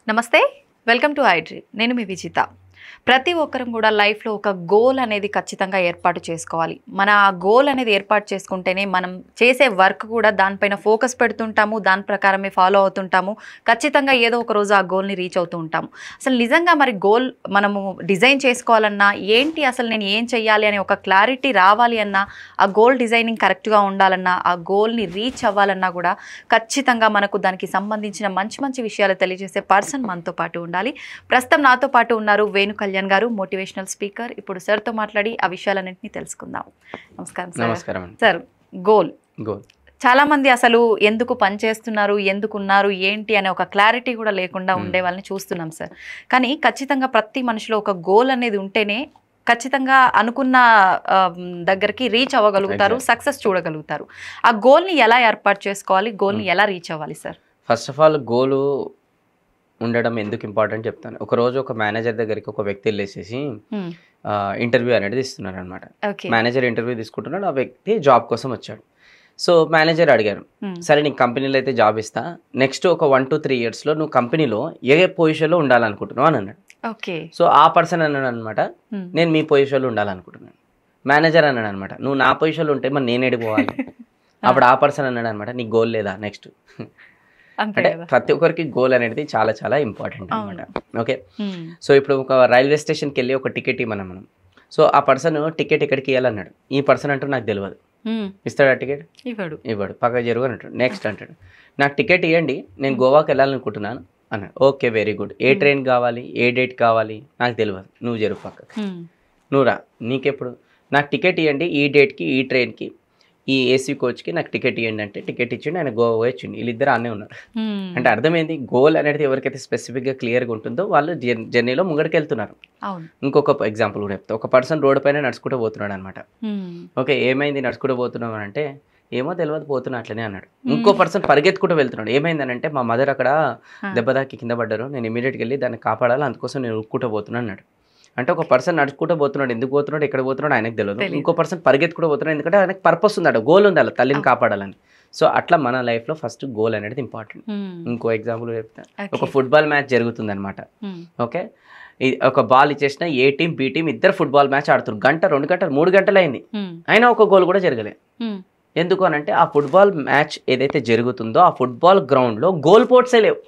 నమస్తే, welcome to iDream. నేను మీ విజిత. ప్రతి ఒక్కరం కూడా లైఫ్లో ఒక గోల్ అనేది ఖచ్చితంగా ఏర్పాటు చేసుకోవాలి. మన ఆ గోల్ అనేది ఏర్పాటు చేసుకుంటేనే మనం చేసే వర్క్ కూడా దానిపైన ఫోకస్ పెడుతుంటాము, దాని ప్రకారమే ఫాలో అవుతుంటాము. ఖచ్చితంగా ఏదో ఒక రోజు ఆ గోల్ని రీచ్ అవుతూ ఉంటాము. అసలు నిజంగా మరి గోల్ మనము డిజైన్ చేసుకోవాలన్నా ఏంటి, అసలు నేను ఏం చెయ్యాలి అనే ఒక క్లారిటీ రావాలి అన్నా, ఆ గోల్ డిజైనింగ్ కరెక్ట్గా ఉండాలన్నా, ఆ గోల్ని రీచ్ అవ్వాలన్నా కూడా ఖచ్చితంగా మనకు దానికి సంబంధించిన మంచి మంచి విషయాలు తెలియజేసే పర్సన్ మనతో పాటు ఉండాలి. ప్రస్తుతం నాతో పాటు ఉన్నారు వేణు కళ్యాణ్ గారు, మోటివేషనల్ స్పీకర్. ఇప్పుడు సార్తో మాట్లాడి ఆ విషయాలన్నింటినీ తెలుసుకుందాం. నమస్కారం సార్. నమస్కారం. సార్, గోల్ చాలా మంది అసలు ఎందుకు పనిచేస్తున్నారు, ఎందుకున్నారు, ఏంటి అనే ఒక క్లారిటీ కూడా లేకుండా ఉండే వాళ్ళని చూస్తున్నాం సార్. కానీ ఖచ్చితంగా ప్రతి మనిషిలో ఒక గోల్ అనేది ఉంటేనే ఖచ్చితంగా అనుకున్న దగ్గరికి రీచ్ అవ్వగలుగుతారు, సక్సెస్ చూడగలుగుతారు. ఆ గోల్ని ఎలా ఏర్పాటు చేసుకోవాలి, గోల్ని ఎలా రీచ్ అవ్వాలి సార్? ఫస్ట్ ఆఫ్ ఆల్ గోలు ఉండడం ఎందుకు ఇంపార్టెంట్ చెప్తాను. ఒకరోజు ఒక మేనేజర్ దగ్గరికి ఒక వ్యక్తి వెళ్ళేసేసి ఇంటర్వ్యూ అనేది ఇస్తున్నారు అనమాట. మేనేజర్ ఇంటర్వ్యూ తీసుకుంటున్నాడు, ఆ వ్యక్తి జాబ్ కోసం వచ్చాడు. సో మేనేజర్ అడిగారు, సరే నీకు కంపెనీలో అయితే జాబ్ ఇస్తా, నెక్స్ట్ ఒక 1 to 3 yearsలో నువ్వు కంపెనీలో ఏ పొజిషన్లో ఉండాలనుకుంటున్నావు అని అన్నాడు. సో ఆ పర్సన్ అన్నాడు అనమాట, నేను మీ పొజిషన్లో ఉండాలనుకుంటున్నాను. మేనేజర్ అన్నాడు అనమాట, నువ్వు నా పొజిషన్లో ఉంటే మరి నేను ఎడిపోవాలి. అప్పుడు ఆ పర్సన్ అన్నాడు అనమాట, నీకు గోల్ లేదా నెక్స్ట్. అంటే ప్రతి ఒక్కరికి గోల్ అనేది చాలా చాలా ఇంపార్టెంట్ అనమాట. ఓకే, సో ఇప్పుడు ఒక రైల్వే స్టేషన్కి వెళ్ళి ఒక టికెట్ ఇవ్వమన్నాం మనం. సో ఆ పర్సన్ టికెట్ ఎక్కడికి ఇవ్వాలన్నాడు. ఈ పర్సన్ అంటూ నాకు తెలియదు, ఇస్తాడు ఆ టికెట్? ఇవ్వడు. పక్క జరుగు అని అంటాడు. నెక్స్ట్ అంటాడు, నాకు టికెట్ ఇవ్వండి, నేను గోవాకి వెళ్ళాలనుకుంటున్నాను అన్నాడు. Okay, very good. ఏ ట్రైన్ కావాలి, ఏ డేట్ కావాలి? నాకు తెలియదు, నువ్వు జరుగు పక్కకి, నువ్వు రా, నీకెప్పుడు? నాకు టికెట్ ఇవ్వండి, ఈ డేట్కి, ఈ ట్రైన్కి, ఈ ఏసీ కోచ్కి నాకు టికెట్ ఇవ్వండి అంటే టికెట్ ఇచ్చిండు, ఆయన గోవా వచ్చిండు. వీళ్ళిద్దరు అన్నీ ఉన్నారు. అంటే అర్థమైంది, గోల్ అనేది ఎవరికైతే స్పెసిఫిక్గా క్లియర్గా ఉంటుందో వాళ్ళు జర్నీలో ముంగడికి వెళ్తున్నారు. ఇంకొక ఎగ్జాంపుల్ కూడా చెప్తా. ఒక పర్సన్ రోడ్డు పైన నడుచుకుంటూ పోతున్నాడు అనమాట. ఓకే, ఏమైంది నడుచుకుంటూ పోతున్నావు అంటే, ఏమో తెలియదు, పోతున్నా అట్లనే అన్నాడు. ఇంకో పర్సన్ పరిగెత్తుకుంటూ వెళ్తున్నాడు. ఏమైందనంటే, మా మదర్ అక్కడ దెబ్బతాకి కింద పడ్డారు, నేను ఇమీడియట్గా వెళ్ళి దాన్ని కాపాడాలి, అందుకోసం నేను ఉక్కుంటూ పోతున్నా అన్నాడు. అంటే ఒక పర్సన్ నడుచుకుంటూ పోతున్నాడు, ఎందుకు పోతున్నాడు, ఎక్కడ పోతున్నాడు ఆయనకు తెలియదు. ఇంకో పర్సన్ పరిగెత్తుకుంటూ పోతున్నాడు, ఎందుకంటే ఆయనకు పర్పస్ ఉంది, గోల్ ఉంది, అలా తల్లిని కాపాడాలని. సో అట్లా మన లైఫ్లో ఫస్ట్ గోల్ అనేది ఇంపార్టెంట్. ఇంకో ఎగ్జాంపుల్ చెప్తాను. ఒక ఫుట్బాల్ మ్యాచ్ జరుగుతుంది అనమాట. ఓకే, ఒక బాల్ ఇచ్చేసిన ఏ టీం బి టీం ఇద్దరు ఫుట్బాల్ మ్యాచ్ ఆడుతున్నారు. 1 2 గంటలు 3 గంటలు అయింది, అయినా ఒక గోల్ కూడా జరగలేదు. ఎందుకు అని అంటే, ఆ ఫుట్బాల్ మ్యాచ్ ఏదైతే జరుగుతుందో ఆ ఫుట్బాల్ గ్రౌండ్లో గోల్ పోర్ట్సే లేవు.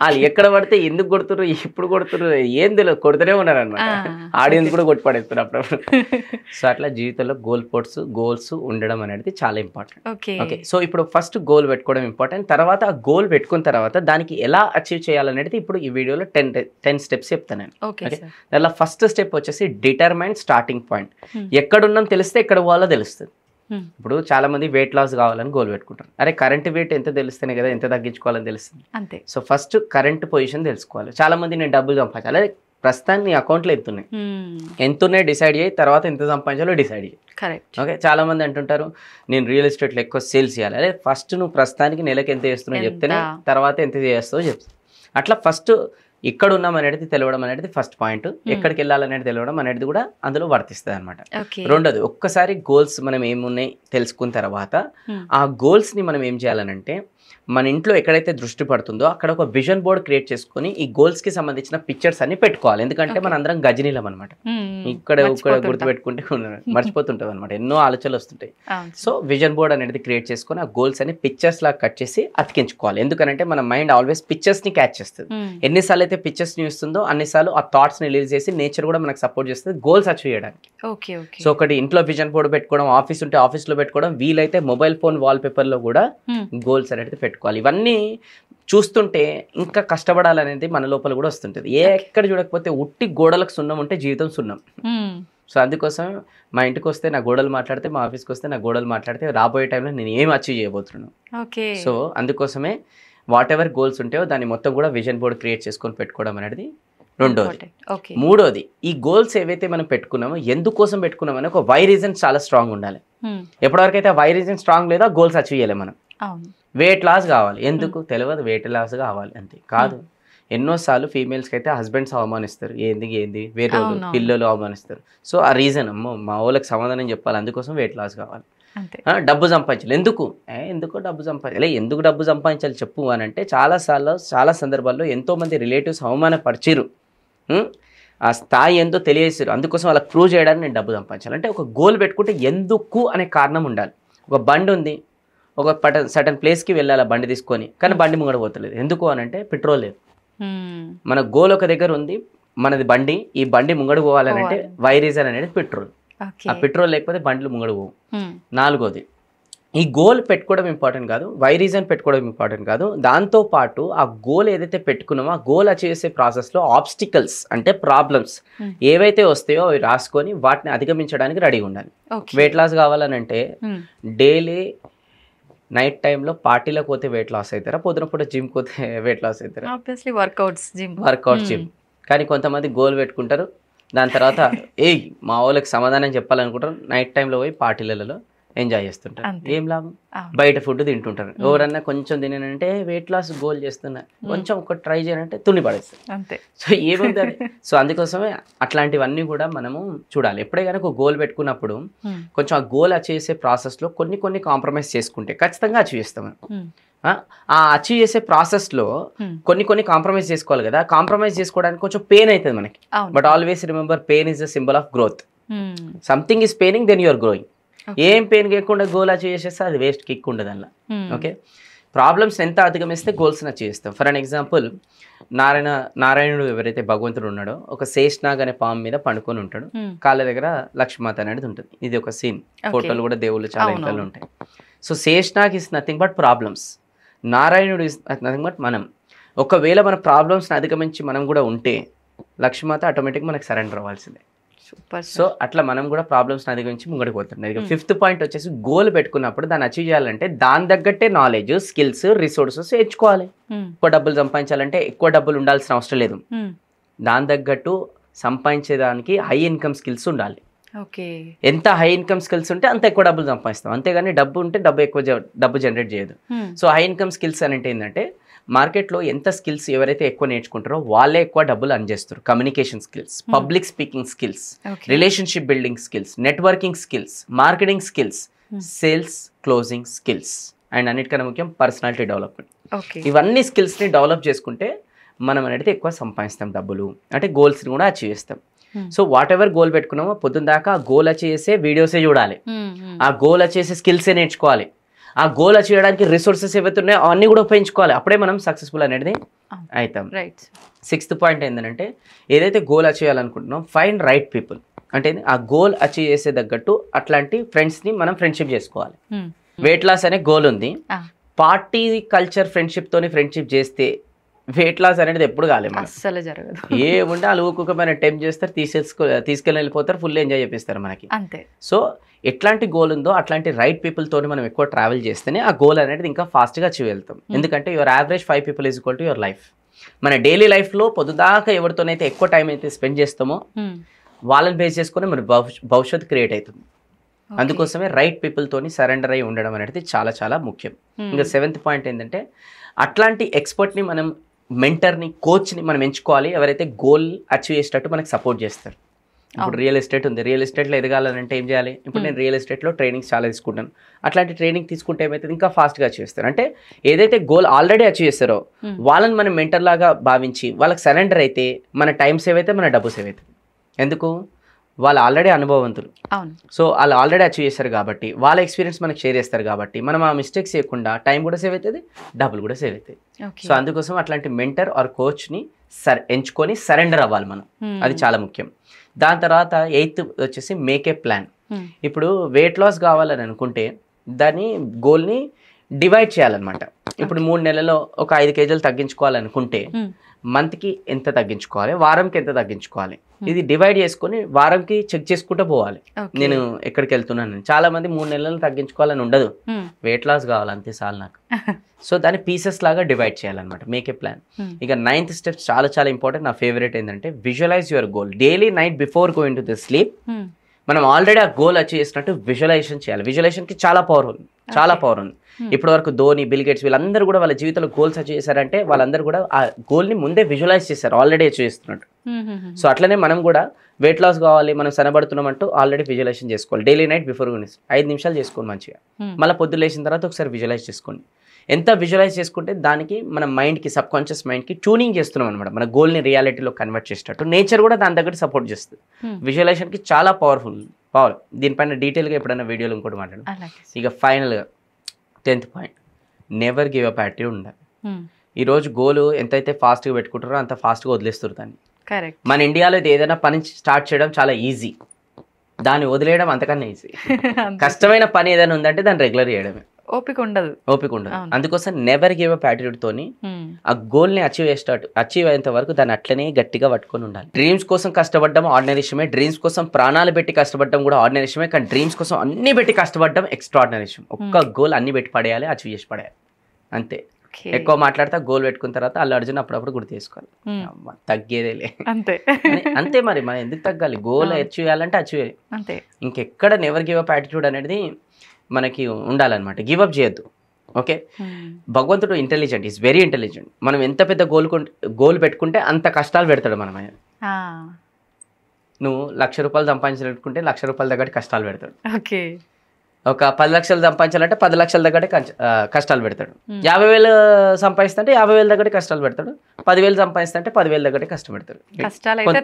వాళ్ళు ఎక్కడ పడితే ఎందుకు కొడుతున్నారు, ఎప్పుడు కొడుతున్నారు ఏం తెలియదు, కొడుతూనే ఉన్నారు అనమాట. ఆడియన్స్ కూడా కొట్టి పడేస్తున్నారు అప్పుడప్పుడు. సో అట్లా జీవితంలో గోల్స్ ఉండడం అనేది చాలా ఇంపార్టెంట్. ఓకే, సో ఇప్పుడు ఫస్ట్ గోల్ పెట్టుకోవడం ఇంపార్టెంట్. తర్వాత ఆ గోల్ పెట్టుకున్న తర్వాత దానికి ఎలా అచీవ్ చేయాలనేది ఇప్పుడు ఈ వీడియోలో 10 స్టెప్స్ చెప్తాను నేను. ఓకే, దానిలో ఫస్ట్ స్టెప్ వచ్చేసి డిటర్మైన్ స్టార్టింగ్ పాయింట్. ఎక్కడున్నాం తెలిస్తే ఎక్కడ పోవాలో తెలుస్తుంది. ఇప్పుడు చాలా మంది వెయిట్ లాస్ కావాలని గోల్ పెట్టుకుంటారు. అరే కరెంట్ వెయిట్ ఎంత తెలుస్తేనే కదా ఎంత తగ్గించుకోవాలని తెలుస్తుంది. అంతే. సో ఫస్ట్ కరెంట్ పొజిషన్ తెలుసుకోవాలి. చాలా మంది నేను డబ్బులు సంపాదించాలి, అదే ప్రస్తుతాన్ని నీ అకౌంట్లో ఎంత ఉన్నాయి డిసైడ్ చేయి, తర్వాత ఎంత సంపాదించాలో డిసైడ్ చేయి. కరెక్ట్. ఓకే, చాలా మంది అంటుంటారు నేను రియల్ ఎస్టేట్లో ఎక్కువ సేల్స్ చేయాలి. అదే ఫస్ట్ నువ్వు ప్రస్తుతానికి నెలకు ఎంత చేస్తున్నావు చెప్తేనే తర్వాత ఎంత చేస్తావో చెప్తావు. అట్లా ఫస్ట్ ఇక్కడ ఉన్నాం అనేది తెలవడం అనేది ఫస్ట్ పాయింట్. ఎక్కడికి వెళ్ళాలనేది తెలవడం అనేది కూడా అందులో వర్తిస్తుంది అనమాట. రెండోది, ఒక్కసారి గోల్స్ మనం ఏమున్నాయి తెలుసుకున్న తర్వాత ఆ గోల్స్ ని మనం ఏం చేయాలనంటే, మన ఇంట్లో ఎక్కడైతే దృష్టి పడుతుందో అక్కడ ఒక విజన్ బోర్డ్ క్రియేట్ చేసుకుని ఈ గోల్స్ కి సంబంధించిన పిక్చర్స్ అన్ని పెట్టుకోవాలి. ఎందుకంటే మన అందరం గజనీలం అనమాట. ఇక్కడ గుర్తు పెట్టుకుంటే మర్చిపోతుంటాం అనమాట, ఎన్నో ఆలోచనలు వస్తుంటాయి. సో విజన్ బోర్డ్ అనేది క్రియేట్ చేసుకుని ఆ గోల్స్ అన్ని పిక్చర్స్ లాగా కట్ చేసి అతికించుకోవాలి. ఎందుకంటే మన మైండ్ ఆల్వేస్ పిక్చర్స్ ని క్యాచ్ చేస్తుంది. ఎన్నిసార్లు అయితే పిక్చర్స్ ని ఇస్తుందో అన్నిసార్లు ఆ థాట్స్ ని రిలీజ్ చేసి నేచర్ కూడా మనకు సపోర్ట్ చేస్తుంది గోల్స్ అచీవ్ చేయడానికి. సో ఒకటి ఇంట్లో విజన్ బోర్డ్ పెట్టుకోవడం, ఆఫీస్ ఉంటే ఆఫీస్ లో పెట్టుకోవడం, వీలైతే మొబైల్ ఫోన్ వాల్ పేపర్ లో కూడా గోల్స్ అనేది పెట్టుకోవాలి. ఇవన్నీ చూస్తుంటే ఇంకా కష్టపడాలనేది మన లోపల కూడా వస్తుంటది. ఎక్కడ చూడకపోతే ఉట్టి గోడలకు సున్నం ఉంటే జీవితం సున్నం. సో అందుకోసం మా ఇంటికి వస్తే నా గోడలు మాట్లాడితే, మా ఆఫీస్కి వస్తే నా గోడలు మాట్లాడితే రాబోయే టైంలో నేను ఏం అచీవ్ చేయబోతున్నాను. సో అందుకోసమే వాట్ ఎవర్ గోల్స్ ఉంటాయో దాన్ని మొత్తం కూడా విజన్ బోర్డ్ క్రియేట్ చేసుకొని పెట్టుకోవడం అనేది రెండోది. మూడోది, ఈ గోల్స్ ఏవైతే మనం పెట్టుకున్నామో ఎందుకోసం పెట్టుకున్నామని ఒక వై రీజన్ చాలా స్ట్రాంగ్ ఉండాలి. ఎప్పటివరకైతే వై రీజన్ స్ట్రాంగ్ లేదా గోల్స్ అచీవ్ చేయలేము మనం. వెయిట్ లాస్ కావాలి, ఎందుకు తెలియదు, వెయిట్ లాస్ కావాలి అంతే కాదు. ఎన్నోసార్లు ఫీమేల్స్కి అయితే హస్బెండ్స్ అవమానిస్తారు, ఏంది వేరే పిల్లలు అవమానిస్తారు. సో ఆ రీజన్ అమ్మో మా వాళ్ళకి సమాధానం చెప్పాలి, అందుకోసం వెయిట్ లాస్ కావాలి. డబ్బు సంపాదించాలి. ఎందుకు డబ్బు సంపాదించాలి, ఎందుకు డబ్బు సంపాదించాలి చెప్పు అని అంటే చాలా సందర్భాల్లో ఎంతోమంది రిలేటివ్స్ అవమానపరిచిరు, ఆ స్థాయి ఎంతో తెలియజేసారు. అందుకోసం వాళ్ళకి ప్రూవ్ చేయడానికి నేను డబ్బు సంపాదించాలి అంటే ఒక గోల్ పెట్టుకుంటే ఎందుకు అనే కారణం ఉండాలి. ఒక బండి ఉంది, ఒక సర్టన్ ప్లేస్కి వెళ్ళాలి బండి తీసుకొని, కానీ బండి ముంగడ పోతలేదు. ఎందుకు అని అంటే పెట్రోల్ లేదు. మన గోల్ ఒక దగ్గర ఉంది, మనది బండి, ఈ బండి ముంగడు పోవాలని అంటే వై రీజన్ అనేది పెట్రోల్. ఆ పెట్రోల్ లేకపోతే బండ్లు ముంగడు పోవు. 4వది, ఈ గోల్ పెట్టుకోవడం ఇంపార్టెంట్ కాదు, వై రీజన్ పెట్టుకోవడం ఇంపార్టెంట్ కాదు, దాంతో పాటు ఆ గోల్ ఏదైతే పెట్టుకున్నామో ఆ గోల్ అచీవ్ చేసే ప్రాసెస్లో ఆబ్స్టికల్స్ అంటే ప్రాబ్లమ్స్ ఏవైతే వస్తాయో అవి రాసుకొని వాటిని అధిగమించడానికి రెడీగా ఉండాలి. వెయిట్ లాస్ కావాలనంటే డైలీ నైట్ టైంలో పార్టీలకు పోతే వెయిట్ లాస్ అవుతారా, పొద్దున పూట జిమ్కి పోతే వెయిట్ లాస్ అవుతారా? Work out gym. కానీ కొంతమంది గోల్ పెట్టుకుంటారు, దాని తర్వాత మా వాళ్ళకి సమాధానం చెప్పాలనుకుంటారు, నైట్ టైంలో పోయి పార్టీలలో ఎంజాయ్ చేస్తుంటారు. ఏం లాభం? బయట ఫుడ్ తింటుంటారు. ఎవరన్నా కొంచెం తినంటే వెయిట్ లాస్ గోల్ చేస్తున్నా, కొంచెం ఒక ట్రై చేయాలంటే తుని పడేస్తారు. సో ఏముంది అది. సో అందుకోసమే అట్లాంటివన్నీ కూడా మనము చూడాలి. ఎప్పుడే కనుక ఒక గోల్ పెట్టుకున్నప్పుడు కొంచెం ఆ గోల్ అచీవ్ చేసే ప్రాసెస్లో కొన్ని కాంప్రమైజ్ చేసుకుంటే ఖచ్చితంగా అచీవ్ చేస్తాం. ఆ అచీవ్ చేసే ప్రాసెస్లో కొన్ని కాంప్రమైజ్ చేసుకోవాలి కదా. కాంప్రమైజ్ చేసుకోవడానికి కొంచెం పెయిన్ అవుతుంది మనకి. But always remember, pain is the symbol of growth. Something is paining, then you're growing. ఏం పెయిన్ కేకుండా గోల్ అచీవ్ చేసేస్తే అది వేస్ట్, కిక్ ఉండదు అలా. ఓకే, ప్రాబ్లమ్స్ ఎంత అధిగమిస్తే గోల్స్ని అచీవ్ చేస్తాం. ఫర్ అన్ ఎగ్జాంపుల్, నారాయణుడు ఎవరైతే భగవంతుడు ఉన్నాడో ఒక శేష్నాగ్ అనే పాము మీద పండుకొని ఉంటాడు, కాళ్ళ దగ్గర లక్ష్మీమాత అనేది ఉంటుంది. ఇది ఒక సీన్, ఫోటోలు కూడా దేవుళ్ళు చాలా ఇంట్లో ఉంటాయి. So Sheshnag is nothing but problems, నారాయణుడు ఇస్ నథింగ్ బట్ మనం. ఒకవేళ మన ప్రాబ్లమ్స్ని అధిగమించి మనం కూడా ఉంటే లక్ష్మీమాత ఆటోమేటిక్ మనకు సరెండర్ అవ్వాల్సిందే. సో అట్లా మనం కూడా ప్రాబ్లమ్స్ అధిగమించి ముంగడికి పోతుంటాయి. ఇక 5th పాయింట్ వచ్చేసి గోల్ పెట్టుకున్నప్పుడు దాన్ని అచీవ్ చేయాలంటే దాని తగ్గట్టే నాలెడ్జ్, స్కిల్స్, రిసోర్సెస్ ఎంచుకోవాలి. ఎక్కువ డబ్బులు సంపాదించాలంటే ఎక్కువ డబ్బులు ఉండాల్సిన అవసరం లేదు, దాని తగ్గట్టు సంపాదించేదానికి హై ఇన్కమ్ స్కిల్స్ ఉండాలి. ఎంత హై ఇన్కమ్ స్కిల్స్ ఉంటే అంత ఎక్కువ డబ్బులు సంపాదిస్తాం. అంతేగాని డబ్బు ఉంటే డబ్బు జనరేట్ చేయదు. సో హై ఇన్కమ్ స్కిల్స్ అని అంటే ఏంటంటే మార్కెట్లో ఎంత స్కిల్స్ ఎవరైతే ఎక్కువ నేర్చుకుంటారో వాళ్ళే ఎక్కువ డబ్బులు అర్న్ చేస్తారు. Communication skills, public speaking skills, relationship building skills, networking skills, marketing skills, sales closing skills, and అన్నిటికన్నా ముఖ్యం పర్సనాలిటీ డెవలప్మెంట్. ఇవన్నీ స్కిల్స్ని డెవలప్ చేసుకుంటే మనం అనేది ఎక్కువ సంపాదిస్తాం డబ్బులు, అంటే గోల్స్ని కూడా అచీవ్ చేస్తాం. సో వాట్ ఎవర్ గోల్ పెట్టుకున్నామో పొద్దున్న దాకా ఆ గోల్ అచీవ్ చేసే వీడియోసే చూడాలి, ఆ గోల్ అచీవ్ చేసే స్కిల్సే నేర్చుకోవాలి, ఆ గోల్ అచీవ్ చేయడానికి రిసోర్సెస్ ఏవైతే ఉన్నాయో అవన్నీ కూడా ఉపయోగించుకోవాలి. అప్పుడే మనం సక్సెస్ఫుల్ అనేది అవుతాం. 6th పాయింట్ ఏంటంటే ఏదైతే గోల్ అచీవ్ చేయాలనుకుంటున్నాం, ఫైండ్ రైట్ పీపుల్. అంటే ఆ గోల్ అచీవ్ చేసే తగ్గట్టు అట్లాంటి ఫ్రెండ్స్ని మనం ఫ్రెండ్షిప్ చేసుకోవాలి. వెయిట్ లాస్ అనే గోల్ ఉంది, పార్టీ కల్చర్ ఫ్రెండ్షిప్ చేస్తే వెయిట్ లాస్ అనేది ఎప్పుడు కాలేదు, అస్సలు జరగదు. ఏముంటే వాళ్ళు ఊకొకమైన టెంప్ట్ చేస్తారు, తీసుకెళ్ళి వెళ్ళిపోతారు, ఫుల్ ఎంజాయ్ చేపిస్తారు మనకి. అంతే. సో ఎట్లాంటి గోల్ ఉందో అట్లాంటి రైట్ పీపుల్తో మనం ఎక్కువ ట్రావెల్ చేస్తేనే ఆ గోల్ అనేది ఇంకా ఫాస్ట్గా అచీవ్ వెళ్తాం. ఎందుకంటే your average 5 people is equal to your life. మన డైలీ లైఫ్లో పొద్దుదాకా ఎవరితోనైతే ఎక్కువ టైం అయితే స్పెండ్ చేస్తామో వాళ్ళని బేస్ చేసుకుని మన భవిష్యత్తు క్రియేట్ అవుతుంది. అందుకోసమే రైట్ పీపుల్తోని సరెండర్ అయి ఉండడం అనేది చాలా చాలా ముఖ్యం. ఇంకా 7th పాయింట్ ఏంటంటే అట్లాంటి ఎక్స్పర్ట్ని మనం, మెంటర్ని, కోచ్ని మనం ఎంచుకోవాలి ఎవరైతే గోల్ అచీవ్ చేసేటట్టు మనకు సపోర్ట్ చేస్తారు. ఇప్పుడు రియల్ ఎస్టేట్ ఉంది, రియల్ ఎస్టేట్లో ఎదగాలంటే ఏం చేయాలి? ఇప్పుడు నేను రియల్ ఎస్టేట్లో ట్రైనింగ్స్ చాలా తీసుకుంటాను. అట్లాంటి ట్రైనింగ్ తీసుకుంటే ఏమైతుంది, ఇంకా ఫాస్ట్గా అచీవ్ చేస్తారు. అంటే ఏదైతే గోల్ ఆల్రెడీ అచీవ్ చేస్తారో వాళ్ళని మనం మెంటర్ లాగా భావించి వాళ్ళకి సరెండర్ అయితే మన టైం సేవ్ అయితే, మన డబ్బు సేవ్ అవుతుంది. ఎందుకు? వాళ్ళు ఆల్రెడీ అనుభవవంతులు. సో వాళ్ళు ఆల్రెడీ అచీవ్ చేస్తారు కాబట్టి వాళ్ళ ఎక్స్పీరియన్స్ మనకు షేర్ చేస్తారు కాబట్టి మనం ఆ మిస్టేక్స్ చేయకుండా టైం కూడా సేవ్ అవుతుంది, డబ్బులు కూడా సేవ్ అవుతాయి. సో అందుకోసం అట్లాంటి మెంటర్ ఆర్ కోచ్ని ఎంచుకొని సరెండర్ అవ్వాలి మనం, అది చాలా ముఖ్యం. దాని తర్వాత 8th వచ్చేసి మేక్ ఏ ప్లాన్. ఇప్పుడు వెయిట్ లాస్ కావాలని అనుకుంటే దాన్ని గోల్ని డివైడ్ చేయాలన్నమాట. ఇప్పుడు 3 నెలల్లో ఒక 5 kgs తగ్గించుకోవాలనుకుంటే మంత్కి ఎంత తగ్గించుకోవాలి, వారంకి ఎంత తగ్గించుకోవాలి, ఇది డివైడ్ చేసుకొని వారంకి చెక్ చేసుకుంటూ పోవాలి నేను ఎక్కడికి వెళ్తున్నాను. చాలా మంది 3 నెలలు తగ్గించుకోవాలని ఉండదు, వెయిట్ లాస్ కావాలి అంతే చాలు నాకు. సో దాన్ని పీసెస్ లాగా డివైడ్ చేయాలన్నమాట, మేక్ ఏ ప్లాన్. ఇక 9th స్టెప్ చాలా చాలా ఇంపార్టెంట్, నా ఫేవరెట్ ఏంటంటే visualise your goal. Daily night before going to the sleep మనం ఆల్రెడీ ఆ గోల్ అచీవ్ చేసినట్టు విజువలైజేషన్ చేయాలి. విజువలైజేషన్కి చాలా పవర్ ఉంది, చాలా పవర్ ఉంది. ఇప్పటి వరకు ధోని, బిల్ గేట్స్ వీళ్ళందరూ కూడా వాళ్ళ జీవితంలో గోల్స్ అచీవ్ చేశారంటే వాళ్ళందరూ కూడా ఆ గోల్ని ముందే విజువలైజ్ చేశారు, ఆల్రెడీ అచీవ్ చేస్తున్నట్టు. సో అట్లనే మనం కూడా వెయిట్ లాస్ కావాలి, మనం సనబడుతున్నామంటూ ఆల్రెడీ విజువలైజేషన్ చేసుకోవాలి. డైలీ నైట్ బిఫోర్ 5 నిమిషాలు చేసుకోండి మంచిగా. మళ్ళీ పొద్దున్న లేచిన తర్వాత ఒకసారి విజువలైజ్ చేసుకోండి. ఎంత విజువలైజ్ చేసుకుంటే దానికి మన మైండ్కి, సబ్ కాన్షియస్ మైండ్కి ట్యూనింగ్ చేస్తున్నాం అనమాట. మన గోల్ని రియాలిటీలో కన్వర్ట్ చేసేటట్టు నేచర్ కూడా దాని దగ్గర సపోర్ట్ చేస్తుంది. విజువలైజేషన్కి చాలా పవర్. దీనిపైన డీటెయిల్గా ఎప్పుడైనా వీడియోలో ఇంకోటి మాట్లాడు. ఇక ఫైనల్గా 10th point, never give up attitude ఉండాలి. ఈరోజు గోల్ ఎంతైతే ఫాస్ట్గా పెట్టుకుంటారో అంత ఫాస్ట్గా వదిలేస్తారు దాన్ని. మన ఇండియాలో ఇది ఏదైనా పని స్టార్ట్ చేయడం చాలా ఈజీ, దాన్ని వదిలేయడం అంతకన్నా ఈజీ. కష్టమైన పని ఏదైనా ఉందంటే దాన్ని రెగ్యులర్ చేయడమే. ఓపిక ఉండదు. అందుకోసం నెవర్ గివ్ అప్ యాటిట్యూడ్ తోని ఆ గోల్ ని అచీవ్ అయ్యేంత వరకు దాన్ని అట్లనే గట్టిగా పట్టుకొని ఉండాలి. డ్రీమ్స్ కోసం కష్టపడడం ఆర్డినరీ విషయమే, డ్రీమ్స్ కోసం ప్రాణాలు పెట్టి కష్టపడడం కూడా ఆర్డినరీ విషయమే, కానీ డ్రీమ్స్ కోసం అన్ని పెట్టి కష్టపడడం ఎక్స్ట్రా ఆర్డినరీ విషయం. ఒక్క గోల్ అన్ని పెట్టి పడేయాలి, అచీవ్ చేసి పడేయాలి అంతే. ఎక్కువ మాట్లాడితే గోల్ పెట్టుకున్న తర్వాత అల్లు అర్జున్ అప్పుడప్పుడు గుర్తు చేసుకోవాలి, తగ్గేదేలే అంతే. మరి మనం ఎందుకు తగ్గాలి? గోల్ అచీవ్ చేయాలంటే అచీవ్ అంతే. ఇంకెక్కడ నెవర్ గివ్ అప్ యాటిట్యూడ్ అనేది మనకి ఉండాలన్నమాట. గివ్ అప్ చేయొద్దు. ఓకే, భగవంతుడు ఇంటెలిజెంట్, ఈజ్ వెరీ ఇంటెలిజెంట్. మనం ఎంత పెద్ద గోల్ పెట్టుకుంటే అంత కష్టాలు పెడతాడు మన మీద. నువ్వు 1,00,000 రూపాయలు సంపాదించాలనుకుంటే 1,00,000 రూపాయల దగ్గర కష్టాలు పెడతాడు. ఒక 10 లక్షలు సంపాదించాలంటే 10 లక్షల దగ్గర కష్టాలు పెడతాడు. 50,000 సంపాదిస్తుంటే 50,000 దగ్గర కష్టాలు పెడతాడు. 10,000 సంపాదిస్తుంటే 10,000 దగ్గర కష్టం పెడతాడు.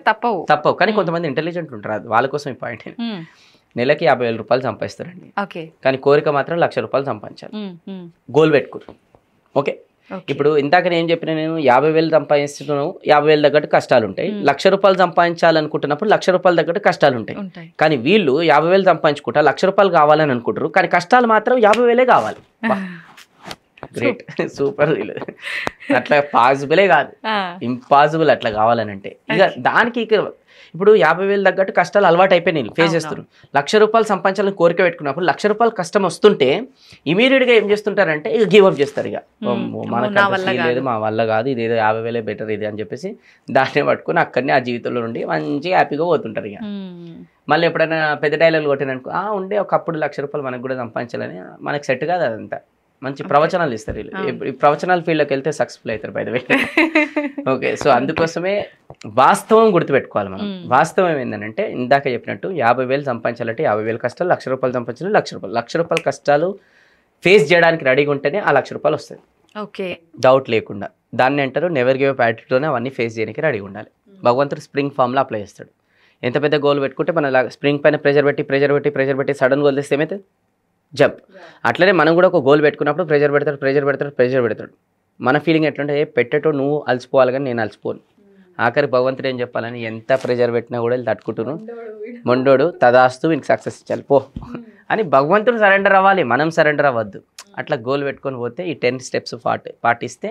తప్పవు. కానీ కొంతమంది ఇంటెలిజెంట్ ఉంటారు, వాళ్ళ కోసం ఈ పాయింట్. నెలకి 50,000 రూపాయలు సంపాదిస్తారండి, కానీ కోరిక మాత్రం 1,00,000 రూపాయలు సంపాదించాలి. గోల్ పెట్టుకోరు. ఓకే, ఇప్పుడు ఇందాక నేను చెప్పిన, నేను 50,000 సంపాదిస్తున్నాను, 50,000 దగ్గర కష్టాలు ఉంటాయి. 1,00,000 రూపాయలు సంపాదించాలనుకుంటున్నప్పుడు 1,00,000 రూపాయల దగ్గర కష్టాలు ఉంటాయి. కానీ వీళ్ళు 50,000 సంపాదించుకుంటా 1,00,000 రూపాయలు కావాలని అనుకుంటారు, కానీ కష్టాలు మాత్రం 50,000 కావాలి. Great, super. అట్లా పాసిబులే కాదు, ఇంపాసిబుల్ అట్లా కావాలని అంటే. ఇక దానికి ఇప్పుడు 50,000 తగ్గట్టు కష్టాలు అలవాటు అయిపోయి ఫేస్ చేస్తారు. 1,00,000 రూపాయలు సంపాదించాలని కోరిక పెట్టుకున్నప్పుడు 1,00,000 రూపాయలు కష్టం వస్తుంటే ఇమీడియట్గా ఏం చేస్తుంటారంటే ఇక గివ్ అప్ చేస్తారు. ఇక మనకు లేదు, మా వల్ల కాదు, ఇది ఏదో 50,000 బెటర్ ఇది అని చెప్పేసి దాన్నే పట్టుకుని అక్కడనే ఆ జీవితంలో నుండి మంచిగా హ్యాపీగా పోతుంటారు. ఇక మళ్ళీ ఎప్పుడైనా పెద్ద డైలాగులు కొట్టిననుకో, ఉండే ఒకప్పుడు 1,00,000 రూపాయలు మనకు కూడా సంపాదించాలని, మనకు సెట్ కాదు అదంతా. మంచి ప్రవచనాలు ఇస్తారు వీళ్ళు. ఈ ప్రవచనాల ఫీల్డ్లోకి వెళ్తే సక్సెస్ఫుల్ అవుతారు by the way. Okay, so అందుకోసమే వాస్తవం గుర్తుపెట్టుకోవాలి మనం. వాస్తవం ఏంటంటే ఇందాక చెప్పినట్టు 50,000 సంపాదించాలంటే 50,000 కష్టాలు, 1,00,000 రూపాయలు సంపాదించాలి 1,00,000 రూపాయలు. 1,00,000 రూపాయల కష్టాలు ఫేస్ చేయడానికి రెడీగా ఉంటేనే ఆ 1,00,000 రూపాయలు వస్తుంది. ఓకే, డౌట్ లేకుండా. దాన్ని అంటారు నెవర్ గివ్ అప్ యాటిట్యూడ్తోనే అవన్నీ ఫేస్ చేయడానికి రెడీగా ఉండాలి. భగవంతుడు స్ప్రింగ్ ఫామ్లో అప్లై చేస్తాడు. ఎంత పెద్ద గోల్ పెట్టుకుంటే మన స్ప్రింగ్ పైన ప్రెజర్ పెట్టి సడన్ గోల్ తెస్తే ఏమైతే జంప్. అట్లనే మనం కూడా ఒక గోల్ పెట్టుకున్నప్పుడు ప్రెజర్ పెడతాడు. మన ఫీలింగ్ ఎట్లంటే పెట్టేటో నువ్వు అలసిపోవాలి కానీ నేను అలసిపోను. ఆఖరి భగవంతుడు ఏం చెప్పాలని, ఎంత ప్రెజర్ పెట్టినా కూడా వీళ్ళు తట్టుకుంటున్నాను, మొండోడు తదాస్తు వీనికి సక్సెస్ ఇచ్చాలి పో అని భగవంతుడు సరెండర్ అవ్వాలి, మనం సరెండర్ అవ్వద్దు. అట్లా గోల్ పెట్టుకొని పోతే ఈ 10 స్టెప్స్ పాటిస్తే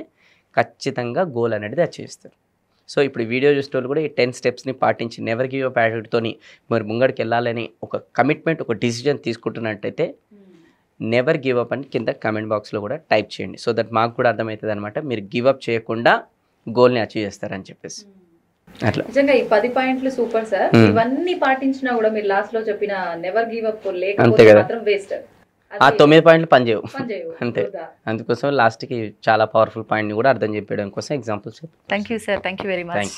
ఖచ్చితంగా గోల్ అనేది అచీవ్ చేస్తారు. సో ఇప్పుడు ఈ వీడియో చూసేటోళ్ళు కూడా ఈ 10 స్టెప్స్ని పాటించి నెవర్ గివ్ అప్ యాటిట్యూడ్తోని మరి ముంగడికి వెళ్ళాలని ఒక కమిట్మెంట్, ఒక డిసిజన్ తీసుకుంటున్నట్టయితే నెవర్ గివ్ అప్ అని కింద కమెంట్ బాక్స్లో కూడా టైప్ చేయండి. సో దట్ మాకు కూడా అర్థమవుతుంది అనమాట, మీరు గివ్ అప్ చేయకుండా గోల్ని అచీవ్ చేస్తారని చెప్పేసి. అట్లా నిజంగా ఈ 10 పాయింట్లు సూపర్ సార్. ఇవన్నీ పాటించినా కూడా మీరు లాస్ట్ లో చెప్పిన నెవర్ గివ్ అప్ లేకపోతే మాత్రం వేస్ట్. ఆ 9 పాయింట్లు పనిచేయవు అంతే. అందుకోసం లాస్ట్కి చాలా పవర్ఫుల్ పాయింట్ని కూడా అర్థం చెప్పడం కోసం examples. Thank you sir, thank you very much.